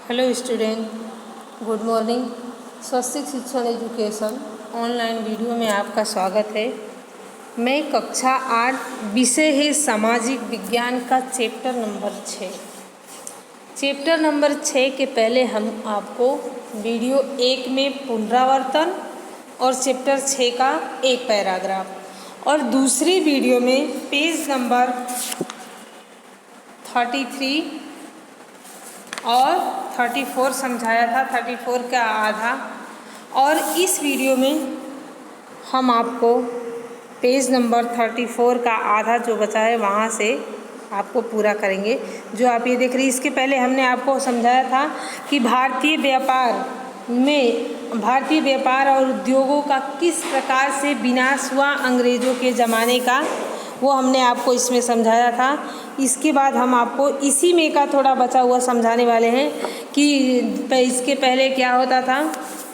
Hello student, good morning. Swastik Shikshan education online video में आपका स्वागत है। मैं कक्षा 8 विषय है सामाजिक विज्ञान का चैप्टर नंबर 6। चैप्टर नंबर 6 के पहले हम आपको वीडियो 1 में पुनरावर्तन और चैप्टर 6 का एक पैराग्राफ और दूसरी वीडियो में पेज नंबर 33 और 34 समझाया था, 34 का आधा। और इस वीडियो में हम आपको पेज नंबर 34 का आधा जो बचा है वहाँ से आपको पूरा करेंगे। जो आप ये देख रही, इसके पहले हमने आपको समझाया था कि भारतीय व्यापार और उद्योगों का किस प्रकार से विनाश हुआ अंग्रेज़ों के ज़माने का, वो हमने आपको इसमें समझाया था। इसके बाद हम आपको इसी में का थोड़ा बचा हुआ समझाने वाले हैं कि इसके पहले क्या होता था।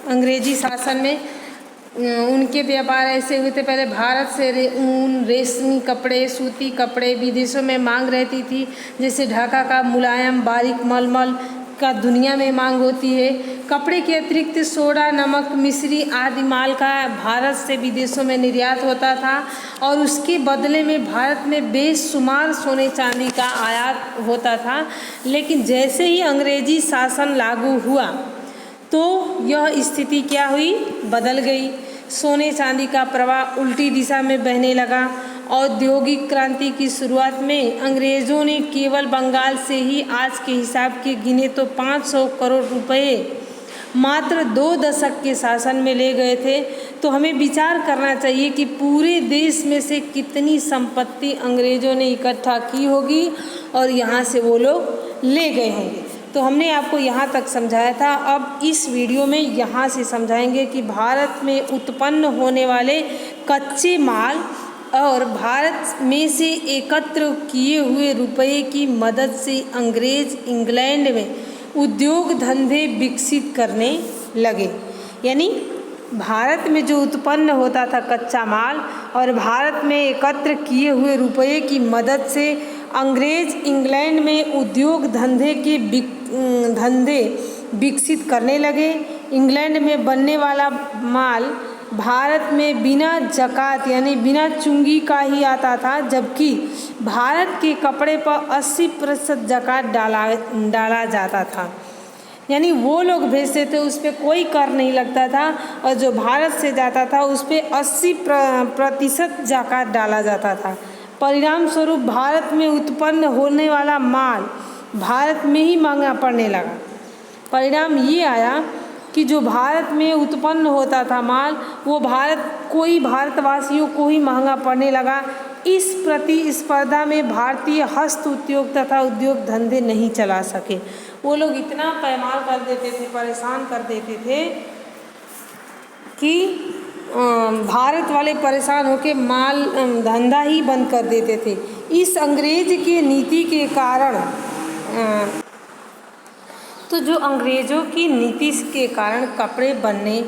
अंग्रेजी शासन में उनके व्यापार ऐसे हुए थे। पहले भारत से ऊन, रेशमी कपड़े, सूती कपड़े विदेशों में मांग रहती थी। जैसे ढाका का मुलायम बारीक मलमल का दुनिया में मांग होती है। कपड़े के अतिरिक्त सोडा, नमक, मिश्री आदि माल का भारत से विदेशों में निर्यात होता था और उसके बदले में भारत में बेशुमार सोने चांदी का आयात होता था। लेकिन जैसे ही अंग्रेजी शासन लागू हुआ तो यह स्थिति क्या हुई, बदल गई। सोने चांदी का प्रवाह उल्टी दिशा में बहने लगा। औद्योगिक क्रांति की शुरुआत में अंग्रेज़ों ने केवल बंगाल से ही आज के हिसाब के गिने तो 500 करोड़ रुपए मात्र 2 दशक के शासन में ले गए थे। तो हमें विचार करना चाहिए कि पूरे देश में से कितनी संपत्ति अंग्रेज़ों ने इकट्ठा की होगी और यहाँ से वो लोग ले गए होंगे। तो हमने आपको यहाँ तक समझाया था। अब इस वीडियो में यहाँ से समझाएंगे कि भारत में उत्पन्न होने वाले कच्चे माल और भारत में से एकत्र किए हुए रुपये की मदद से अंग्रेज इंग्लैंड में उद्योग धंधे विकसित करने लगे। यानी भारत में जो उत्पन्न होता था कच्चा माल और भारत में एकत्र किए हुए रुपये की मदद से अंग्रेज इंग्लैंड में उद्योग धंधे विकसित करने लगे। इंग्लैंड में बनने वाला माल भारत में बिना जकात यानी बिना चुंगी का ही आता था, जबकि भारत के कपड़े पर 80% जकात डाला जाता था। यानी वो लोग भेजते थे, उस पर कोई कर नहीं लगता था और जो भारत से जाता था उस पर 80% जकात डाला जाता था। परिणाम स्वरूप भारत में उत्पन्न होने वाला माल भारत में ही महंगा पड़ने लगा। परिणाम ये आया कि जो भारत में उत्पन्न होता था माल वो भारतवासियों को ही महंगा पड़ने लगा। इस प्रतिस्पर्धा में भारतीय हस्त उद्योग तथा उद्योग धंधे नहीं चला सके। वो लोग इतना पैमाल कर देते थे, परेशान कर देते थे कि भारत वाले परेशान होकर माल धंधा ही बंद कर देते थे। इस अंग्रेज के नीति के कारण तो जो अंग्रेज़ों की नीति के कारण कपड़े बनने,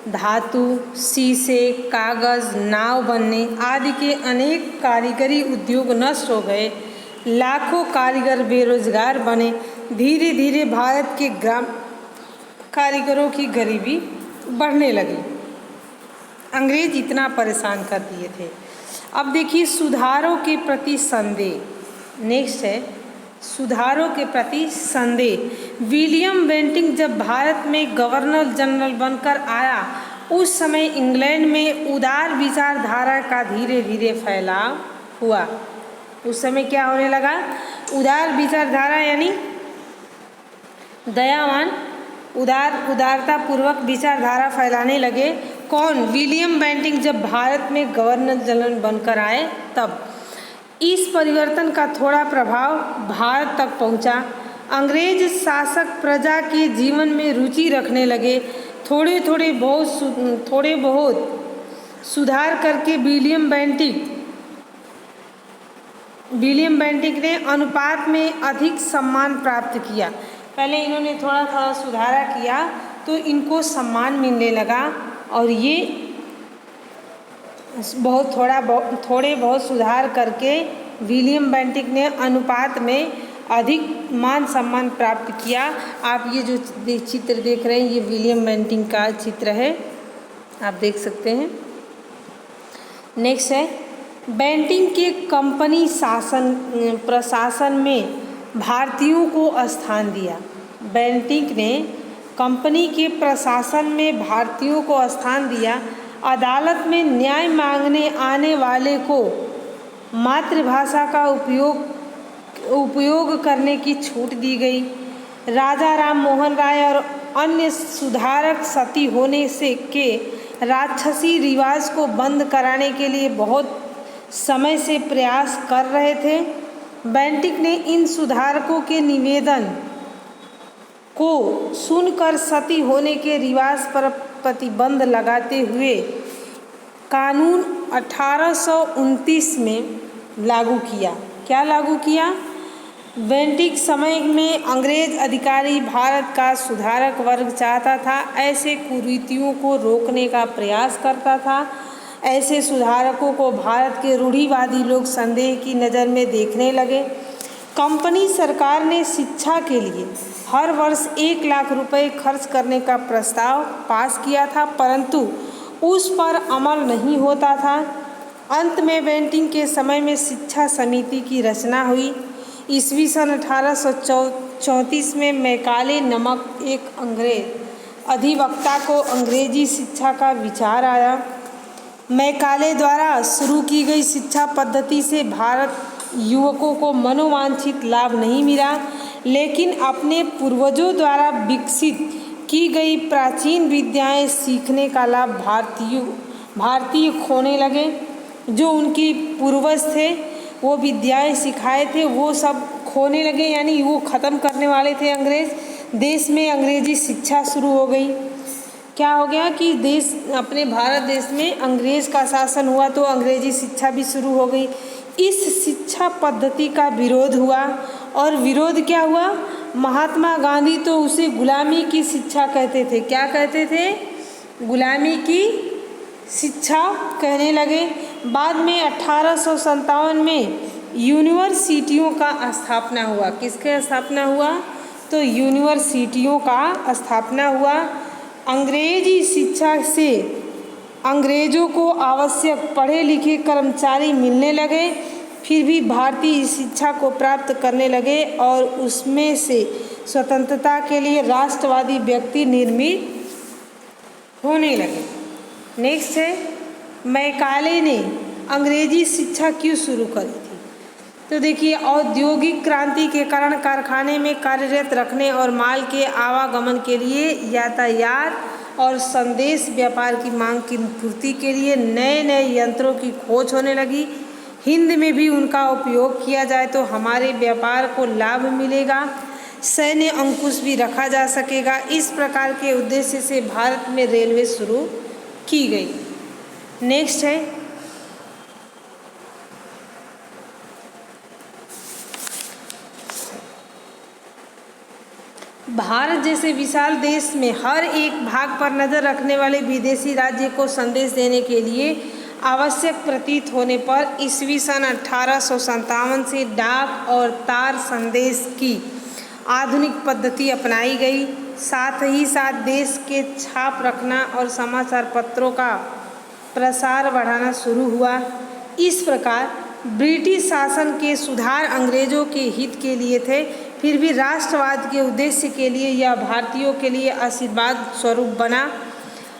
धातु, शीशे, कागज़, नाव बनने आदि के अनेक कारीगरी उद्योग नष्ट हो गए। लाखों कारीगर बेरोजगार बने। धीरे धीरे भारत के ग्राम कारीगरों की गरीबी बढ़ने लगी। अंग्रेज इतना परेशान कर दिए थे। अब देखिए सुधारों के प्रति संदेह। नेक्स्ट है सुधारों के प्रति संदेह। विलियम बेंटिंक जब भारत में गवर्नर जनरल बनकर आया उस समय इंग्लैंड में उदार विचारधारा का धीरे धीरे फैलाव हुआ। उस समय क्या होने लगा, उदार विचारधारा यानी दयावान उदारता पूर्वक विचारधारा फैलाने लगे। कौन, विलियम बेंटिंक जब भारत में गवर्नर जनरल बनकर आए तब। इस परिवर्तन का थोड़ा प्रभाव भारत तक पहुंचा। अंग्रेज शासक प्रजा के जीवन में रुचि रखने लगे। थोड़े बहुत सुधार करके विलियम बेंटिक ने अनुपात में अधिक सम्मान प्राप्त किया। पहले इन्होंने थोड़ा सुधारा किया तो इनको सम्मान मिलने लगा और ये थोड़े बहुत सुधार करके विलियम बेंटिक ने अनुपात में अधिक मान सम्मान प्राप्त किया। आप ये जो चित्र देख रहे हैं ये विलियम बेंटिक का चित्र है, आप देख सकते हैं। नेक्स्ट है, बेंटिक के कंपनी प्रशासन में भारतीयों को स्थान दिया। बेंटिक ने कंपनी के प्रशासन में भारतीयों को स्थान दिया। अदालत में न्याय मांगने आने वाले को मातृभाषा का उपयोग करने की छूट दी गई। राजा राम मोहन राय और अन्य सुधारक सती होने के राक्षसी रिवाज को बंद कराने के लिए बहुत समय से प्रयास कर रहे थे। बेंटिक ने इन सुधारकों के निवेदन को सुनकर सती होने के रिवाज पर प्रतिबंध लगाते हुए कानून 1829 में लागू किया। क्या लागू किया? बेंटिक समय में अंग्रेज अधिकारी भारत का सुधारक वर्ग चाहता था, ऐसे कुरीतियों को रोकने का प्रयास करता था। ऐसे सुधारकों को भारत के रूढ़िवादी लोग संदेह की नज़र में देखने लगे। कंपनी सरकार ने शिक्षा के लिए हर वर्ष 1 लाख रुपए खर्च करने का प्रस्ताव पास किया था, परंतु उस पर अमल नहीं होता था। अंत में बेंटिक के समय में शिक्षा समिति की रचना हुई। ईस्वी सन 1834 में मैकाले नामक एक अंग्रेज अधिवक्ता को अंग्रेजी शिक्षा का विचार आया। मैकाले द्वारा शुरू की गई शिक्षा पद्धति से भारत युवकों को मनोवांछित लाभ नहीं मिला, लेकिन अपने पूर्वजों द्वारा विकसित की गई प्राचीन विद्याएं सीखने का लाभ भारतीय खोने लगे। जो उनकी पूर्वज थे वो विद्याएं सिखाए थे वो सब खोने लगे, यानी वो ख़त्म करने वाले थे अंग्रेज। देश में अंग्रेजी शिक्षा शुरू हो गई। क्या हो गया कि अपने भारत देश में अंग्रेज का शासन हुआ तो अंग्रेजी शिक्षा भी शुरू हो गई। इस शिक्षा पद्धति का विरोध हुआ, और विरोध क्या हुआ? महात्मा गांधी तो उसे गुलामी की शिक्षा कहते थे। क्या कहते थे? गुलामी की शिक्षा कहने लगे। बाद में 1857 में यूनिवर्सिटियों का स्थापना हुआ। किसके स्थापना हुआ? तो यूनिवर्सिटियों का स्थापना हुआ। अंग्रेजी शिक्षा से अंग्रेजों को आवश्यक पढ़े लिखे कर्मचारी मिलने लगे, फिर भी भारतीय शिक्षा को प्राप्त करने लगे और उसमें से स्वतंत्रता के लिए राष्ट्रवादी व्यक्ति निर्मित होने लगे। नेक्स्ट है, मैकाले ने अंग्रेजी शिक्षा क्यों शुरू करी थी? तो देखिए, औद्योगिक क्रांति के कारण कारखाने में कार्यरत रखने और माल के आवागमन के लिए यातायात और संदेश व्यापार की मांग की पूर्ति के लिए नए नए यंत्रों की खोज होने लगी। हिंद में भी उनका उपयोग किया जाए तो हमारे व्यापार को लाभ मिलेगा, सैन्य अंकुश भी रखा जा सकेगा। इस प्रकार के उद्देश्य से भारत में रेलवे शुरू की गई। नेक्स्ट है, भारत जैसे विशाल देश में हर एक भाग पर नज़र रखने वाले विदेशी राज्य को संदेश देने के लिए आवश्यक प्रतीत होने पर ईस्वी सन 1857 से डाक और तार संदेश की आधुनिक पद्धति अपनाई गई। साथ ही साथ देश के छाप रखना और समाचार पत्रों का प्रसार बढ़ाना शुरू हुआ। इस प्रकार ब्रिटिश शासन के सुधार अंग्रेजों के हित के लिए थे, फिर भी राष्ट्रवाद के उद्देश्य के लिए यह भारतीयों के लिए आशीर्वाद स्वरूप बना।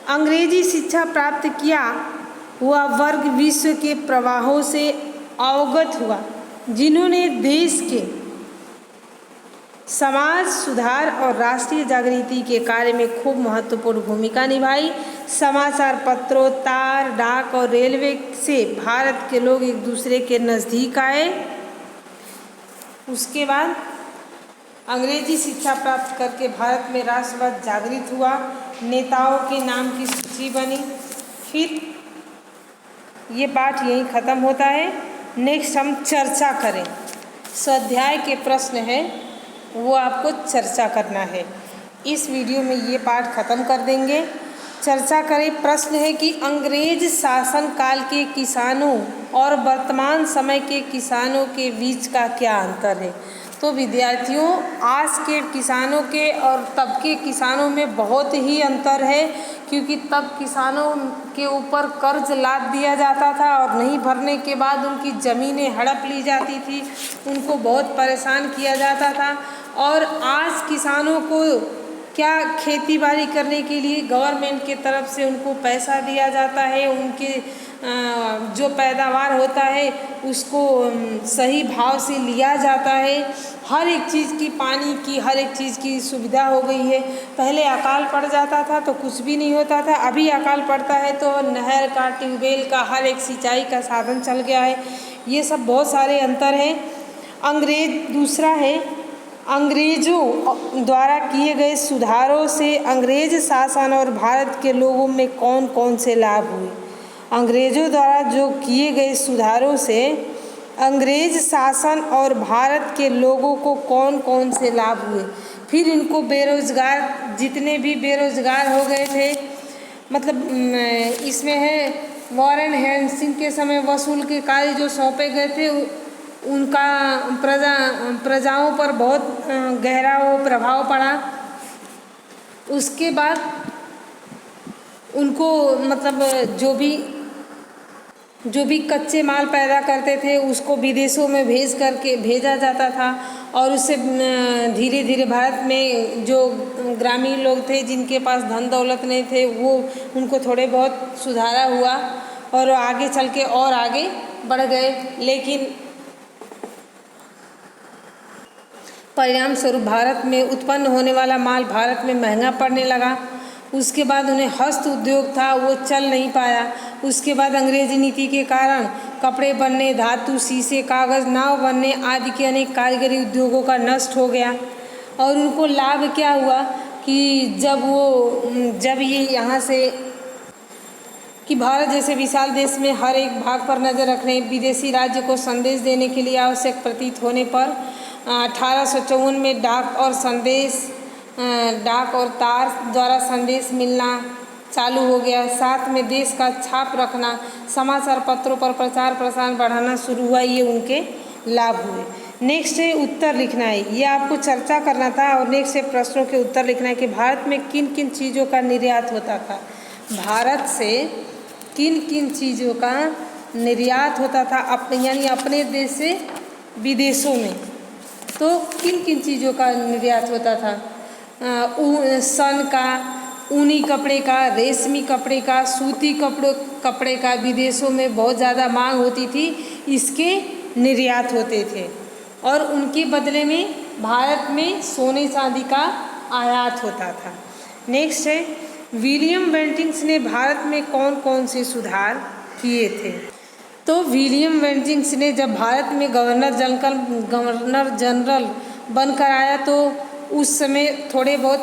अंग्रेजी शिक्षा प्राप्त किया हुआ वर्ग विश्व के प्रवाहों से अवगत हुआ, जिन्होंने देश के समाज सुधार और राष्ट्रीय जागृति के कार्य में खूब महत्वपूर्ण भूमिका निभाई। समाचार पत्रों, तार, डाक और रेलवे से भारत के लोग एक दूसरे के नज़दीक आए। उसके बाद अंग्रेजी शिक्षा प्राप्त करके भारत में राष्ट्रवाद जागृत हुआ। नेताओं के नाम की सूची बनी। फिर ये पाठ यहीं ख़त्म होता है। नेक्स्ट हम चर्चा करें। स्वाध्याय के प्रश्न है वो आपको चर्चा करना है। इस वीडियो में ये पाठ ख़त्म कर देंगे। चर्चा करें। प्रश्न है कि अंग्रेज शासन काल के किसानों और वर्तमान समय के किसानों के बीच का क्या अंतर है। तो विद्यार्थियों, आज के किसानों के और तब के किसानों में बहुत ही अंतर है, क्योंकि तब किसानों के ऊपर कर्ज लाद दिया जाता था और नहीं भरने के बाद उनकी ज़मीनें हड़प ली जाती थी, उनको बहुत परेशान किया जाता था। और आज किसानों को क्या खेती बाड़ी करने के लिए गवर्नमेंट की तरफ से उनको पैसा दिया जाता है, उनके जो पैदावार होता है उसको सही भाव से लिया जाता है, हर एक चीज़ की, पानी की हर एक चीज़ की सुविधा हो गई है। पहले अकाल पड़ जाता था तो कुछ भी नहीं होता था, अभी अकाल पड़ता है तो नहर का, ट्यूबवेल का, हर एक सिंचाई का साधन चल गया है। ये सब बहुत सारे अंतर हैं। दूसरा है, अंग्रेज़ों द्वारा किए गए सुधारों से अंग्रेज शासन और भारत के लोगों में कौन कौन से लाभ हुए। अंग्रेज़ों द्वारा जो किए गए सुधारों से अंग्रेज शासन और भारत के लोगों को कौन कौन से लाभ हुए। फिर इनको बेरोज़गार, जितने भी बेरोज़गार हो गए थे, मतलब इसमें है वॉरेन हेस्टिंग्स के समय वसूल के कार्य जो सौंपे गए थे, उनका प्रजाओं पर बहुत गहरा वो प्रभाव पड़ा। उसके बाद उनको मतलब जो भी कच्चे माल पैदा करते थे उसको विदेशों में भेजा जाता था, और उससे धीरे धीरे भारत में जो ग्रामीण लोग थे जिनके पास धन दौलत नहीं थे, वो उनको थोड़े बहुत सुधारा हुआ और आगे चल के और आगे बढ़ गए। लेकिन परिणाम स्वरूप भारत में उत्पन्न होने वाला माल भारत में महंगा पड़ने लगा। उसके बाद उन्हें हस्त उद्योग था वो चल नहीं पाया। उसके बाद अंग्रेजी नीति के कारण कपड़े बनने, धातु, शीशे, कागज़, नाव बनने आदि के अनेक कारीगरी उद्योगों का नष्ट हो गया। और उनको लाभ क्या हुआ कि जब ये यहाँ से कि भारत जैसे विशाल देश में हर एक भाग पर नज़र रखने, विदेशी राज्य को संदेश देने के लिए आवश्यक प्रतीत होने पर 1854 में डाक और तार द्वारा संदेश मिलना चालू हो गया। साथ में देश का छाप रखना, समाचार पत्रों पर प्रचार प्रसार बढ़ाना शुरू हुआ। ये उनके लाभ हुए। नेक्स्ट है उत्तर लिखना है, ये आपको चर्चा करना था। और नेक्स्ट है प्रश्नों के उत्तर लिखना है कि भारत में किन किन चीज़ों का निर्यात होता था। भारत से किन किन चीज़ों का निर्यात होता था यानी अपने देश से विदेशों में, तो किन किन चीज़ों का निर्यात होता था। सन का, ऊनी कपड़े का, रेशमी कपड़े का, सूती कपड़े का विदेशों में बहुत ज़्यादा मांग होती थी, इसके निर्यात होते थे। और उनके बदले में भारत में सोने चांदी का आयात होता था। नेक्स्ट है विलियम बेंटिंक्स ने भारत में कौन कौन से सुधार किए थे। तो विलियम बेंटिंक्स ने जब भारत में गवर्नर जनरल बनकर आया तो उस समय थोड़े बहुत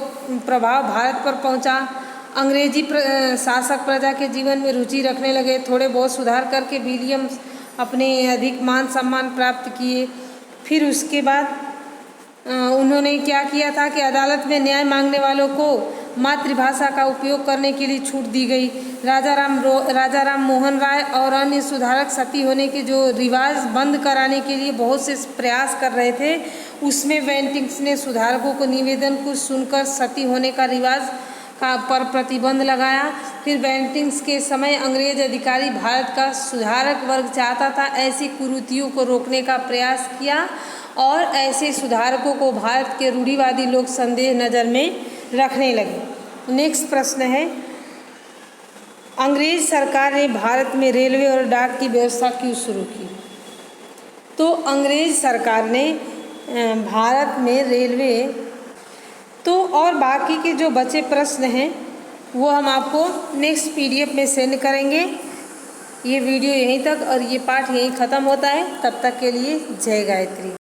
प्रभाव भारत पर पहुंचा। अंग्रेजी शासक प्रजा के जीवन में रुचि रखने लगे। थोड़े बहुत सुधार करके विलियम अपने अधिक मान सम्मान प्राप्त किए। फिर उसके बाद उन्होंने क्या किया था कि अदालत में न्याय मांगने वालों को मातृभाषा का उपयोग करने के लिए छूट दी गई। राजा राम मोहन राय और अन्य सुधारक सती होने के जो रिवाज बंद कराने के लिए बहुत से प्रयास कर रहे थे, उसमें बेंटिंक्स ने सुधारकों को निवेदन को सुनकर सती होने का रिवाज पर प्रतिबंध लगाया। फिर बेंटिंक्स के समय अंग्रेज अधिकारी भारत का सुधारक वर्ग चाहता था ऐसी कुरीतियों को रोकने का प्रयास किया, और ऐसे सुधारकों को भारत के रूढ़िवादी लोग संदेह नज़र में रखने लगे। नेक्स्ट प्रश्न है अंग्रेज सरकार ने भारत में रेलवे और डाक की व्यवस्था क्यों शुरू की। तो अंग्रेज सरकार ने भारत में रेलवे तो और बाकी के जो बचे प्रश्न हैं वो हम आपको नेक्स्ट PDF में सेंड करेंगे। ये वीडियो यहीं तक और ये पाठ यहीं ख़त्म होता है। तब तक के लिए जय गायत्री।